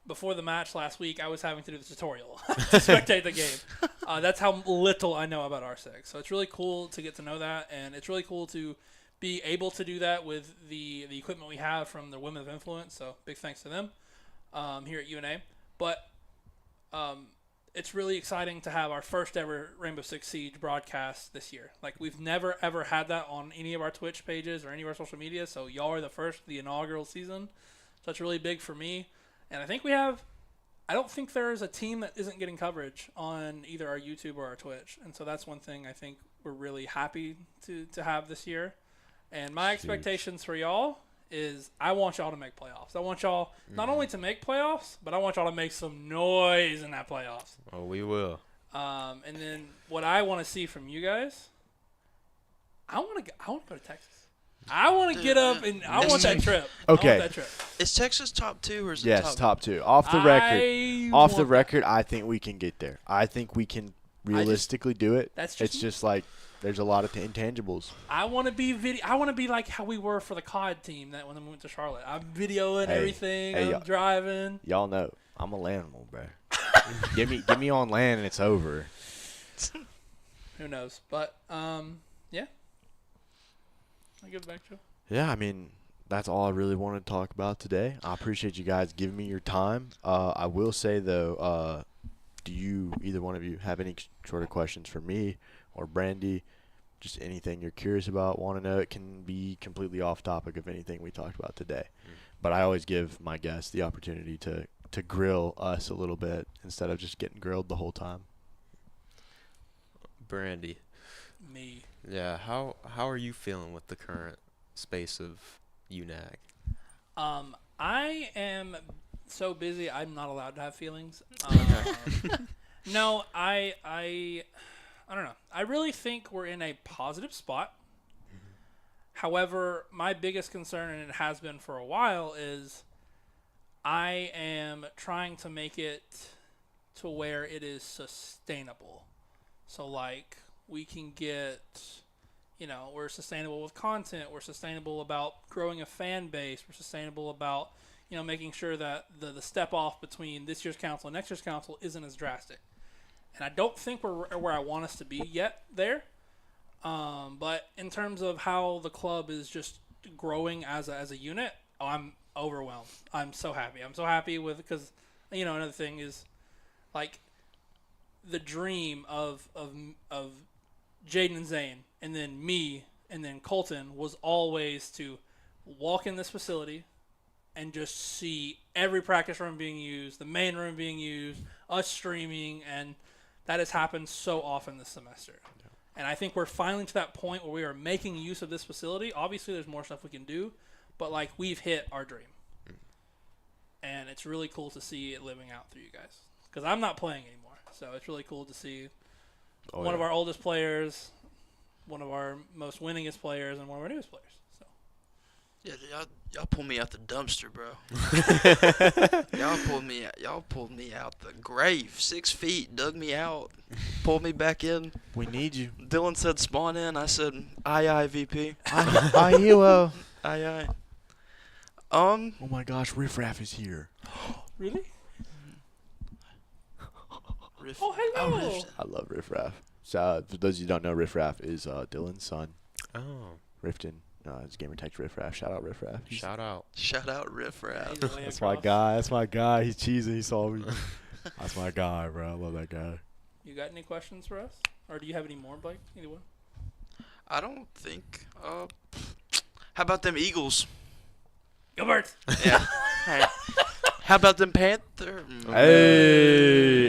before the match last week, I was having to do the tutorial to spectate the game. That's how little I know about R6. So it's really cool to get to know that, and it's really cool to be able to do that with the equipment we have from the Women of Influence. So big thanks to them here at UNA. But it's really exciting to have our first ever Rainbow Six Siege broadcast this year. Like, we've never, ever had that on any of our Twitch pages or any of our social media. So y'all are the first, the inaugural season. So it's really big for me. And I think I don't think there's a team that isn't getting coverage on either our YouTube or our Twitch. And so that's one thing I think we're really happy to have this year. And my expectations for y'all is I want y'all to make playoffs. I want y'all not only to make playoffs, but I want y'all to make some noise in that playoffs. Oh, we will. And then what I want to see from you guys, I want to go to Texas. I want to get up and I want that trip. Okay. I want that trip. Is Texas top 2 or is it Yes, top? top 2. Off the record, I think we can get there. I think we can realistically do it. That's It's just just like there's a lot of intangibles. I want to be I want to be like how we were for the COD team that when we went to Charlotte. I'm videoing everything. I'm driving. Y'all know I'm a landable, bro. Get me on land and it's over. Who knows? But yeah. I give it back to you. Yeah, I mean, that's all I really wanted to talk about today. I appreciate you guys giving me your time. I will say, though, do you, either one of you, have any sort of questions for me or Brandy? Just anything you're curious about, want to know? It can be completely off topic of anything we talked about today. But I always give my guests the opportunity to grill us a little bit instead of just getting grilled the whole time. Brandy. Me. Yeah, how are you feeling with the current space of UNAG? I am so busy. I'm not allowed to have feelings. No, I don't know. I really think we're in a positive spot. However, my biggest concern, and it has been for a while, is I am trying to make it to where it is sustainable. So, like, we can get, we're sustainable with content. We're sustainable about growing a fan base. We're sustainable about, making sure that the step off between this year's council and next year's council isn't as drastic. And I don't think we're where I want us to be yet there. But in terms of how the club is just growing as a unit, I'm overwhelmed. I'm so happy. I'm so happy with, because, another thing is, like, the dream of Jaden and Zane, and then me, and then Colton was always to walk in this facility and just see every practice room being used, the main room being used, us streaming, and that has happened so often this semester. Yeah. And I think we're finally to that point where we are making use of this facility. Obviously, there's more stuff we can do, but like we've hit our dream. And it's really cool to see it living out through you guys. Because I'm not playing anymore, so it's really cool to see one of our oldest players, one of our most winningest players, and one of our newest players. So. Yeah, y'all pulled me out the dumpster, bro. Y'all pulled me out the grave. 6 feet, dug me out, pulled me back in. We need you. Dylan said spawn in. I said aye VP. Aye, hero. Aye. Oh my gosh, Riff Raff is here. Really? Riff. Oh, hello. Riff. I love Riff Raff. So, for those of you who don't know, Riff Raff is Dylan's son. Oh. Rifton. His gamer text Riff Raff. Shout out Riff Raff. Shout out. Shout out Riff Raff. That's my guy. That's my guy. He's cheesy. He saw me. That's my guy, bro. I love that guy. You got any questions for us? Or do you have any more, Blake? Either one. I don't think. How about them Eagles? Go Birds! Yeah. Hey. How about them Panther? Hey.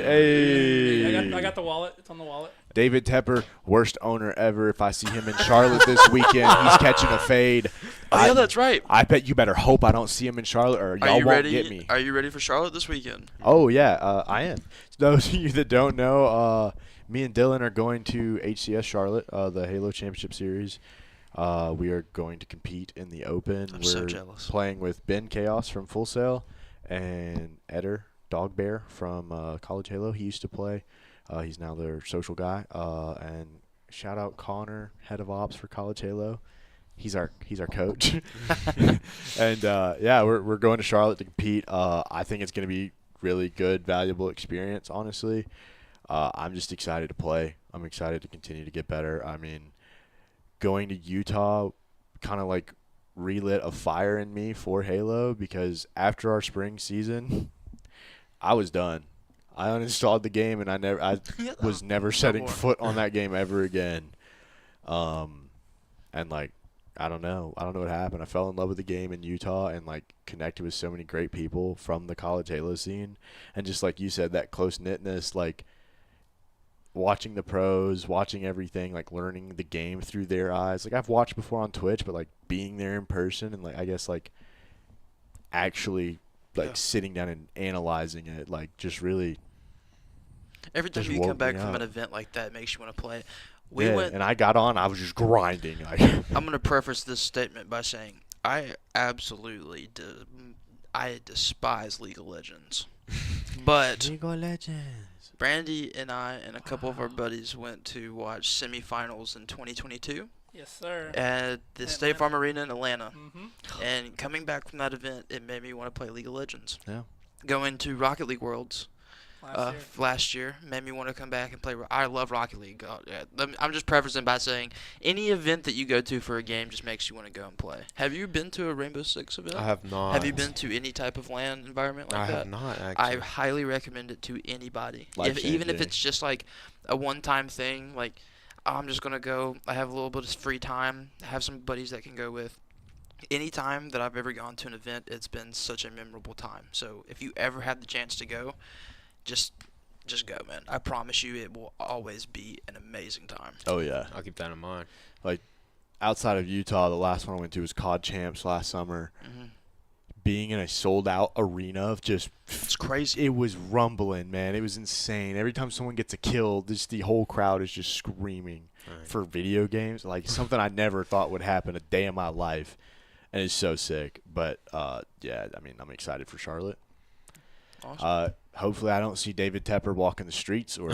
I got the wallet. It's on the wallet. David Tepper, worst owner ever. If I see him in Charlotte this weekend, he's catching a fade. Oh, yeah, that's right. I bet you better hope I don't see him in Charlotte or y'all won't get me. Are you ready for Charlotte this weekend? Oh, yeah, I am. Those of you that don't know, me and Dylan are going to HCS Charlotte, the Halo Championship Series. We are going to compete in the Open. I'm We're so jealous. playing with Ben Chaos from Full Sail and Eder Dog Bear from College Halo. He used to play. He's now their social guy. And shout out Connor, head of ops for College Halo. He's our coach. And yeah, we're going to Charlotte to compete. I think it's going to be really good, valuable experience. Honestly, I'm just excited to play. I'm excited to continue to get better. I mean, going to Utah kind of like relit a fire in me for Halo because after our spring season, I was done. I uninstalled the game and I was never setting foot on that game ever again. And like I don't know what happened. I fell in love with the game in Utah and like connected with so many great people from the college Halo scene, and just like you said, that close knitness, like watching the pros, watching everything, like learning the game through their eyes. Like I've watched before on Twitch, but like being there in person and like I guess like actually like sitting down and analyzing it, like just really. Every time just you come back woke me from up. an event like that, it makes you want to play. And I got on. I was just grinding. Like, I'm going to preface this statement by saying I absolutely I despise League of Legends. But League of Legends. Brandy and I and a couple of our buddies went to watch semifinals in 2022 Yes, sir. at the State Farm Arena in Atlanta. Mm-hmm. And coming back from that event, it made me want to play League of Legends. Yeah. Going to Rocket League Worlds Last year. last year made me want to come back and play. I love Rocket League. I'm just prefacing by saying any event that you go to for a game just makes you want to go and play. Have you been to a Rainbow Six event? I have not. Have you been to any type of LAN environment like I that? have not I actually. highly recommend it to anybody. Life-changing. Even if it's just like a one-time thing, like I'm just gonna go. I have a little bit of free time. I have some buddies that can go with. Any time that I've ever gone to an event, it's been such a memorable time. So if you ever have the chance to go, just go, man. I promise you, it will always be an amazing time. Oh yeah. I'll keep that in mind. Outside of Utah, the last one I went to was COD Champs last summer. Mm-hmm. Being in a sold-out arena of just It's crazy. it was rumbling, man. It was insane. Every time someone gets a kill, the whole crowd is just screaming Right. for video games. Like something I never thought would happen a day in my life, and it's so sick. But yeah, I mean, I'm excited for Charlotte. Awesome. Hopefully, I don't see David Tepper walking the streets, or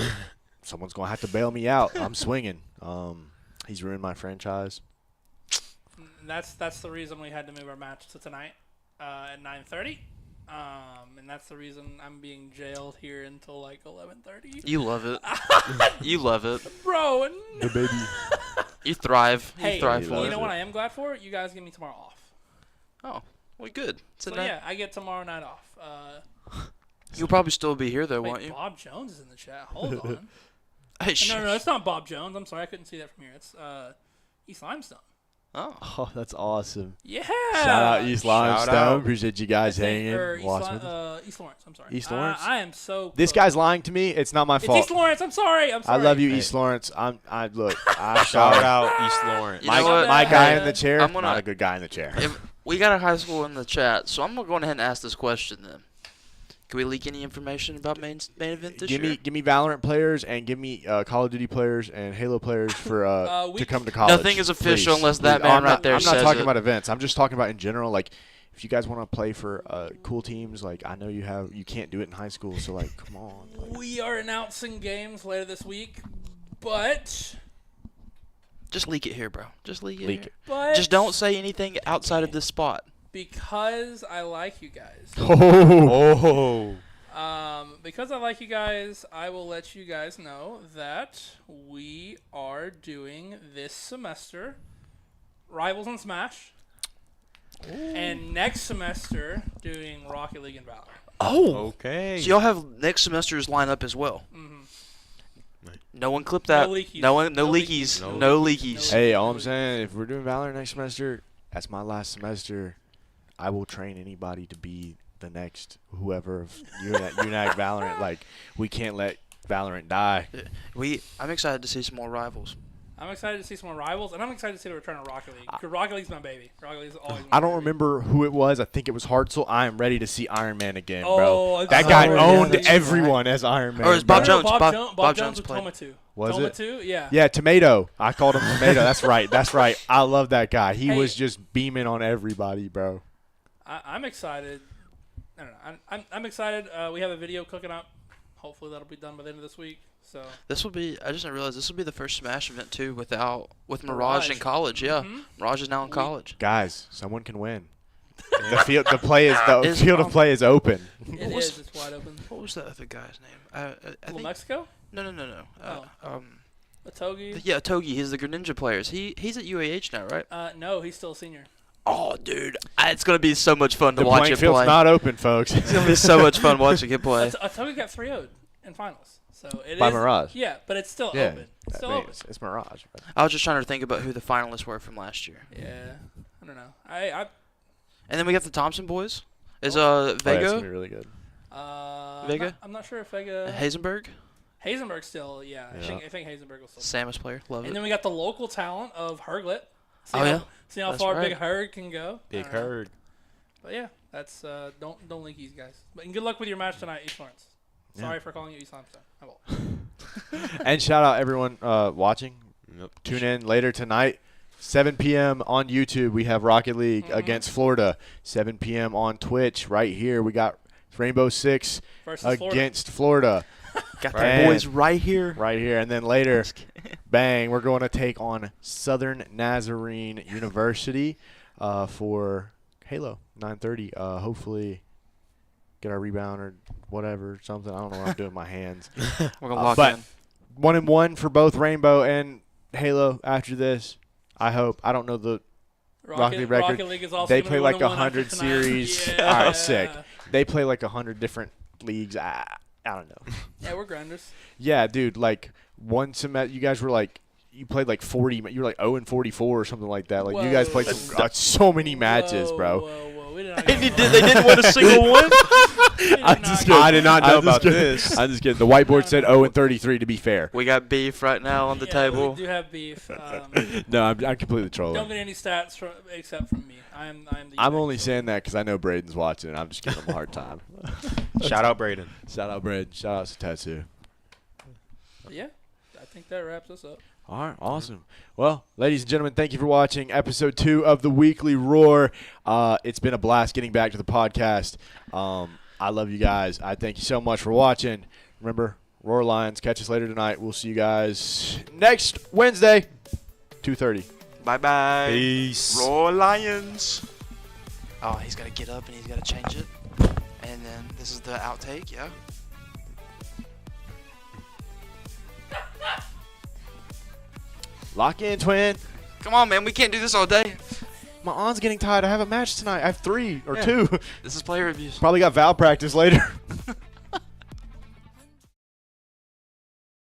someone's gonna have to bail me out. I'm swinging. He's ruined my franchise. That's the reason we had to move our match to tonight at 9:30. And that's the reason I'm being jailed here until like 11:30. You love it. You love it. Bro, The baby. You thrive. hey, You thrive you for you it. know what I am glad for? You guys give me tomorrow off. Oh, well, good. So yeah, I get tomorrow night off. You'll probably still be here though, Wait, won't you? Bob Jones is in the chat. Hold on. Hey, No, it's not Bob Jones. I'm sorry, I couldn't see that from here. It's East Limestone. Oh. Oh, that's awesome. Yeah. Shout out East Limestone. out. Appreciate you guys hanging. Or watching with us. East Lawrence. I'm sorry. East Lawrence? I am so. This close. guy's lying to me. It's not my It's fault. East Lawrence. I'm sorry. I love you, Hey. East Lawrence. Look. Shout out East Lawrence. You know what? My guy Hey, in the chair. I'm gonna- Not a good guy in the chair. If we got a high school in the chat, so I'm gonna go ahead and ask this question then. Can we leak any information about main event this year? Give me Valorant players and give me Call of Duty players and Halo players for we to come to can- college. Nothing is official please. unless that Please. man I'm right not, there I'm not says talking it. about events. I'm just talking about in general. Like, if you guys want to play for cool teams, like I know you can't do it in high school. So like, come on. Like, We are announcing games later this week, but Just leak it here, bro. Just leak it. Leak here. it. but Just don't say anything outside of this spot. because I like you guys. oh. Because I like you guys, I will let you guys know that we are doing this semester Rivals and Smash, and next semester doing Rocket League and Valor. Oh. Okay. So y'all have next semester's lineup as well. Mhm. No one clip that. No leakies. No No leakies. leakies. No leakies. Hey, all I'm saying, if we're doing Valorant next semester, that's my last semester. I will train anybody to be the next whoever of UNAG Valorant. Like, we can't let Valorant die. I'm excited to see some more rivals. I'm excited to see some more Rivals, and I'm excited to see the return of Rocket League. 'Cause Rocket League's my baby. Rocket League's always my I don't baby. remember who it was. I think it was Hartzell. I am ready to see Iron Man again, Oh, bro. it's That so guy good. owned that's everyone as Iron Man. Or is bro. Bob Jones? Bob Jones Jones with played. Toma 2. Was Toma it? 2? Yeah. Yeah, Tomato. I called him Tomato. That's right. That's right. I love that guy. He Hey. was just beaming on everybody, bro. I'm excited. I don't know. I'm excited. We have a video cooking up. Hopefully that'll be done by the end of this week. So This will be. I just didn't realize this will be the first Smash event too with Mirage Mirage. in college. Yeah, Mhm. Mirage is now in college. Guys, someone can win. The field of play Is- is open. it was- is. It's wide open. What was the other guy's name? I Little think, Mexico? no. Atogi? Yeah, Togi. He's the Greninja players. He's at UAH now, right? No, he's still a senior. Oh, dude, it's gonna be so much fun to The watch playing him field's play. not open, folks. It's gonna be so much fun watching him play. Atogi got 3-0'd in finals. So it By is- Mirage. Yeah, but it's still Yeah, open. It's still open. it's Mirage. I was just trying to think about who the finalists were from last year. Yeah. I don't know. I And then we got the Thompson boys. Is Oh, that's Vega, gonna be really good. Vega? I'm not sure if Vega. Hazenberg, Hazenberg's still, yeah. Yeah. I think Hazenberg will still. Samus player, love And it. then we got the local talent of Herglet. Oh, yeah? See how That's far right. Big Herg can go. I Big don't know. herd. But yeah, that's don't leak these guys. But and good luck with your match tonight, East Lawrence. Yeah. Sorry for calling you East Limestone. I will. And shout out everyone watching. Yep. Tune in later tonight, 7 p.m. on YouTube. We have Rocket League Mhm. against Florida. 7 p.m. on Twitch. Right here, we got Rainbow Six Versus against Florida. Got Right. the boys right here. Right here, and then later, bang, we're going to take on Southern Nazarene University for Halo 9:30. Hopefully, get our rebound or whatever, something. I don't know what I'm doing with my hands. We're gonna lock but in. 1-1 for both Rainbow and Halo after this. I hope. I don't know the. Rocket League record. Rocket League is also They gonna play be like 1-1 after 100 tonight. series. Yeah. All right, sick. They play like 100 different leagues. I don't know. Yeah, we're grinders. Yeah, dude. Like one semester, you guys were like, you played like 40. You were like 0-44 or something like that. Like you guys played so many matches, bro. Whoa. We did not They didn't win a single one. I'm just kidding. I did not know I'm just about kidding. this. I'm just kidding. The whiteboard said 0-33 to be fair. We got beef right now on the table. We do have beef. No, I'm completely Don't trolling. get any stats except from me. I'm the. I'm only saying that because I know Braden's watching. And I'm just giving him a hard time. Shout out Braden. Shout out Braden. Shout out Satetsu. Yeah, I think that wraps us up. All right, awesome. Well, ladies and gentlemen, thank you for watching episode 2 of the Weekly Roar. It's been a blast getting back to the podcast. I love you guys. I thank you so much for watching. Remember, Roar Lions, catch us later tonight. We'll see you guys next Wednesday, 2:30. Bye. Peace. Roar Lions. Oh, he's got to get up and he's got to change it. And then this is the outtake, yeah? Lock in, twin. Come on, man. We can't do this all day. My arm's getting tired. I have a match tonight. I have 3 or Yeah. 2. This is player reviews. Probably got Val practice later.